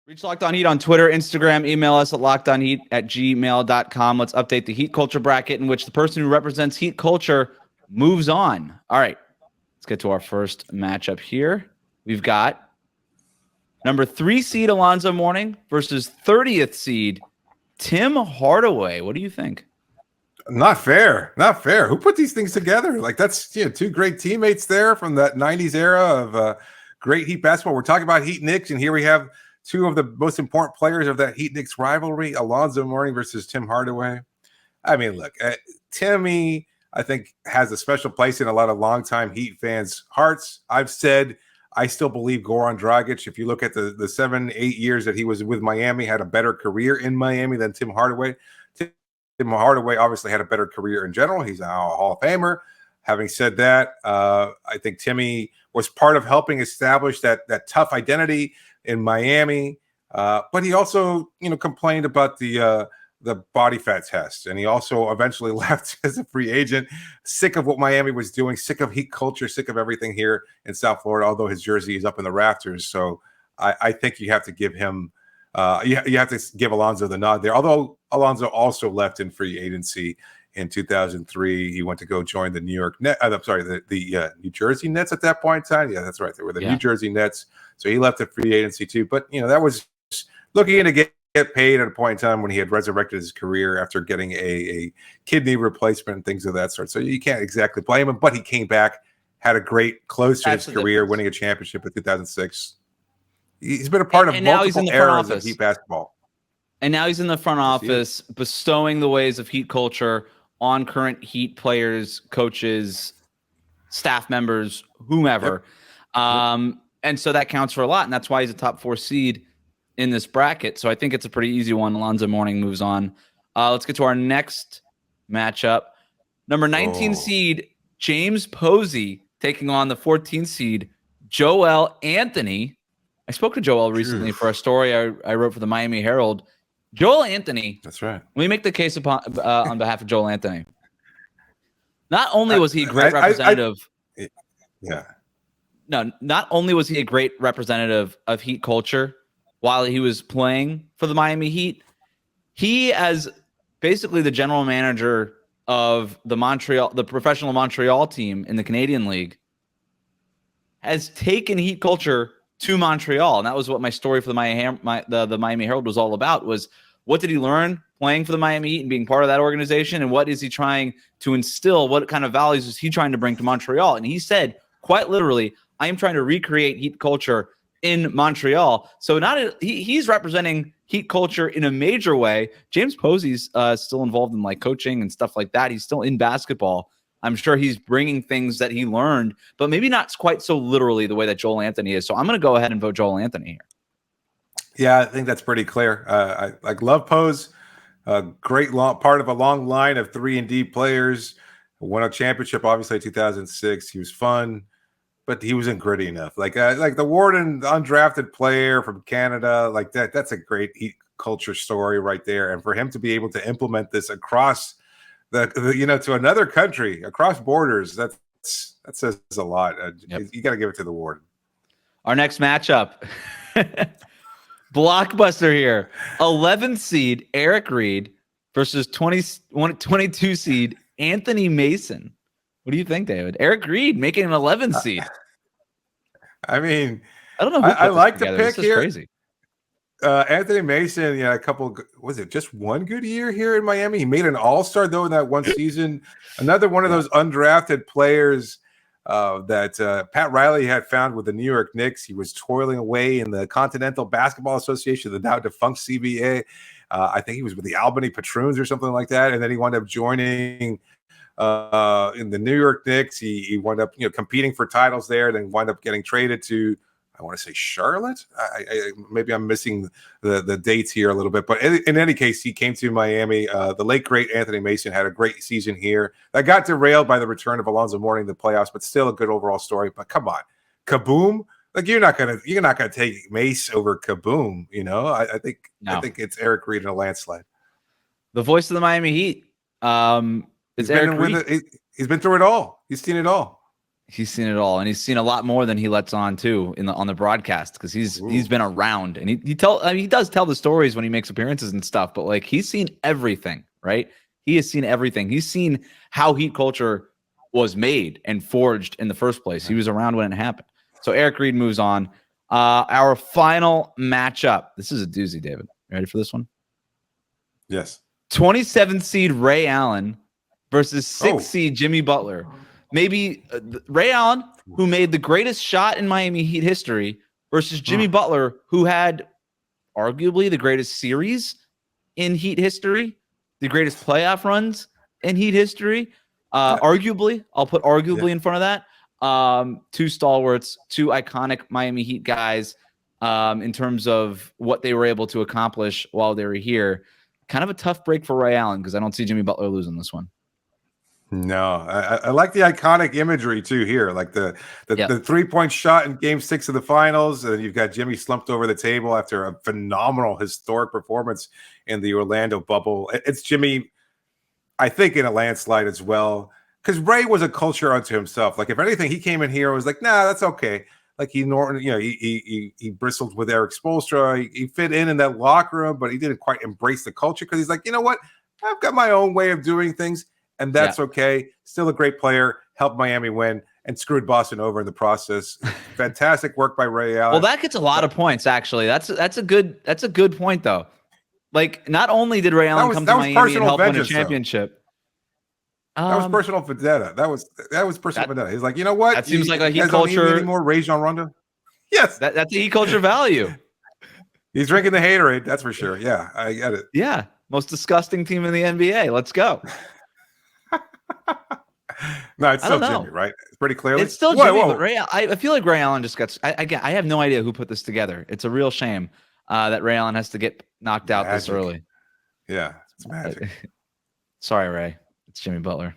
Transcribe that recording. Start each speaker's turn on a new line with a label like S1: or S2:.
S1: Reach Locked On Heat on Twitter, Instagram, email us at lockedonheat@gmail.com. Let's update the Heat culture bracket in which the person who represents Heat culture moves on. All right, let's get to our first matchup here. We've got number 3 seed Alonzo Mourning versus 30th seed Tim Hardaway. What do you think?
S2: Not fair. Not fair. Who put these things together? Like, that's two great teammates there from that 90s era of great Heat basketball. We're talking about Heat Knicks, and here we have two of the most important players of that Heat Knicks rivalry, Alonzo Mourning versus Tim Hardaway. I mean, look, Timmy, I think, has a special place in a lot of longtime Heat fans' hearts. I've said I still believe Goran Dragic, if you look at the 7-8 years that he was with Miami, had a better career in Miami than Tim Hardaway. Tim Hardaway obviously had a better career in general. He's now a Hall of Famer. Having said that, I think Timmy was part of helping establish that tough identity in Miami, but he also, complained about the body fat test, and he also eventually left as a free agent, sick of what Miami was doing, sick of Heat culture, sick of everything here in South Florida. Although his jersey is up in the rafters, so I think you have to give him, you have to give Alonzo the nod there. Although Alonzo also left in free agency in 2003, he went to go join the New Jersey Nets at that point in time. Yeah, that's right. They were the New Jersey Nets. So he left at free agency too. But, that was looking to get paid at a point in time when he had resurrected his career after getting a kidney replacement and things of that sort. So you can't exactly blame him, but he came back, had a great close to his career, winning a championship in 2006. He's been a part of multiple eras of Heat basketball.
S1: And now he's in the front office, bestowing the ways of Heat culture on current Heat players, coaches, staff members, whomever. Yep. And so that counts for a lot, and that's why he's a top 4 seed in this bracket. So I think it's a pretty easy one. Alonzo Mourning moves on. Let's get to our next matchup. Number 19 seed James Posey taking on the 14 seed Joel Anthony. I spoke to Joel recently for a story I wrote for the Miami Herald. Joel Anthony.
S2: That's right.
S1: Let me make the case on behalf of Joel Anthony. Not only was he a great representative. Not only was he a great representative of Heat culture while he was playing for the Miami Heat, he, as basically the general manager of the professional Montreal team in the Canadian League, has taken Heat culture to Montreal. And that was what my story for the Miami Herald was all about, was what did he learn playing for the Miami Heat and being part of that organization, and what is he trying to instill? What kind of values is he trying to bring to Montreal? And he said, quite literally, I am trying to recreate Heat culture in Montreal. So he's representing Heat culture in a major way. James Posey's still involved in coaching and stuff like that. He's still in basketball. I'm sure he's bringing things that he learned, but maybe not quite so literally the way that Joel Anthony is. So I'm going to go ahead and vote Joel Anthony here.
S2: Yeah, I think that's pretty clear. I love Pose. Great part of a long line of 3-and-D players. Won a championship, obviously, in 2006. He was fun, but he wasn't gritty enough. Like the Warden, the undrafted player from Canada, that's a great Heat culture story right there. And for him to be able to implement this across to another country, across borders, that says a lot. You got to give it to the Warden.
S1: Our next matchup, blockbuster here. 11th seed Eric Reid versus 22 seed Anthony Mason. What do you think, David? Eric Reid making an 11th seed.
S2: I mean,
S1: I don't know.
S2: I like the pick here.
S1: Crazy.
S2: Anthony Mason, just one good year here in Miami? He made an all-star, though, in that one season. Another one of those undrafted players that Pat Riley had found with the New York Knicks. He was toiling away in the Continental Basketball Association, the now defunct CBA. I think he was with the Albany Patroons or something like that. And then he wound up joining in the New York Knicks. He wound up competing for titles there, then wound up getting traded to, I want to say, Charlotte. Maybe I'm missing the dates here a little bit, but in any case, he came to Miami. The late great Anthony Mason had a great season here. That got derailed by the return of Alonzo Mourning in the playoffs, but still a good overall story. But come on, Kaboom! You're not gonna take Mace over Kaboom. I think it's Eric Reid in a landslide.
S1: The voice of the Miami Heat. It's Eric Reid.
S2: He's been through it all. He's seen it all.
S1: He's seen it all, and he's seen a lot more than he lets on too on the broadcast, because he's been around, and he does tell the stories when he makes appearances and stuff. But like, he's seen everything, right? He has seen everything. He's seen how Heat culture was made and forged in the first place. He was around when it happened. So Eric Reid moves on. Our final matchup. This is a doozy, David. You ready for this one?
S2: Yes.
S1: 27th seed Ray Allen versus 6th seed Jimmy Butler. Maybe Ray Allen, who made the greatest shot in Miami Heat history, versus Jimmy Butler, who had arguably the greatest series in Heat history, the greatest playoff runs in Heat history. Arguably, I'll put arguably in front of that. Two stalwarts, two iconic Miami Heat guys in terms of what they were able to accomplish while they were here. Kind of a tough break for Ray Allen, because I don't see Jimmy Butler losing this one.
S2: No, I like the iconic imagery too here, like the 3-point shot in Game 6 of the Finals, and you've got Jimmy slumped over the table after a phenomenal, historic performance in the Orlando bubble. It's Jimmy, I think, in a landslide as well, because Ray was a culture unto himself. Like, if anything, he came in here and was like, "Nah, that's okay." Like, he bristled with Eric Spoelstra. He fit in that locker room, but he didn't quite embrace the culture, because he's like, you know what? I've got my own way of doing things. And that's okay. Still a great player. Helped Miami win and screwed Boston over in the process. Fantastic work by Ray Allen.
S1: Well, that gets a lot of points, actually. That's a good point, though. Like, not only did Ray Allen come to Miami and help win a championship.
S2: That was personal vendetta. That was personal vendetta. He's like, you know what?
S1: That seems like a Heat culture.
S2: Anymore, Rajon Rondo. Yes,
S1: that's a Heat culture value.
S2: He's drinking the haterade. That's for sure. Yeah, I get it.
S1: Yeah, most disgusting team in the NBA. Let's go.
S2: No, it's still Jimmy, right? It's pretty clearly.
S1: It's still Jimmy, but I feel like Ray Allen just got. I have no idea who put this together. It's a real shame that Ray Allen has to get knocked out this early.
S2: Yeah, it's magic.
S1: Sorry, Ray. It's Jimmy Butler.